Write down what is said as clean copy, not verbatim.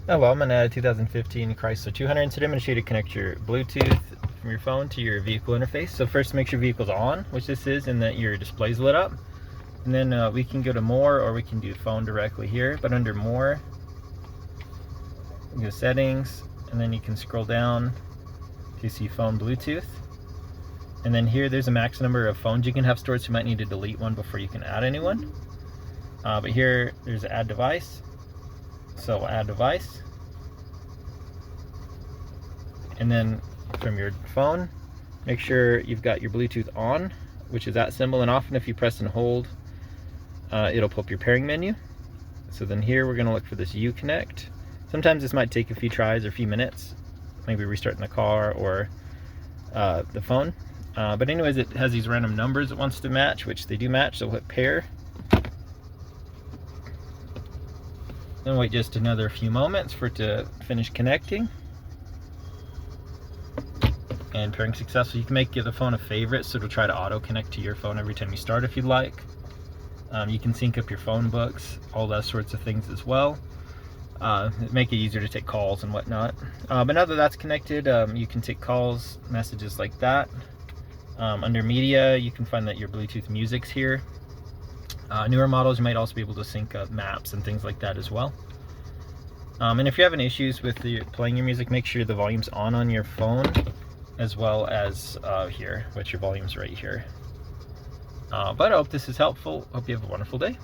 Oh well, I'm gonna add a 2015 Chrysler 200. Today I'm gonna show you to connect your Bluetooth from your phone to your vehicle interface. So first make sure your vehicle's on, which this is, and that your display's lit up. And then we can go to more, or we can do phone directly here. But under more, you go settings, and then you can scroll down to see phone Bluetooth. And then here, there's a max number of phones you can have stored, so you might need to delete one before you can add a new one. But here, there's add device. So we'll add device. And then from your phone, make sure you've got your Bluetooth on, which is that symbol. And often if you press and hold, it'll pull up your pairing menu. So then here we're gonna look for this Uconnect. Sometimes this might take a few tries or a few minutes, maybe restarting the car or the phone. But anyways, it has these random numbers it wants to match, which they do match, so we'll hit pair. Then wait just another few moments for it to finish connecting. And pairing successful. You can make the phone a favorite, so it'll try to auto connect to your phone every time you start if you'd like. You can sync up your phone books, all those sorts of things as well. Make it easier to take calls and whatnot. But now that that's connected, you can take calls, messages like that. Under media, you can find that your Bluetooth music's here. Newer models, you might also be able to sync up maps and things like that as well. And if you're having issues with playing your music, make sure the volume's on your phone, as well as here, which your volume's right here. But I hope this is helpful. Hope you have a wonderful day.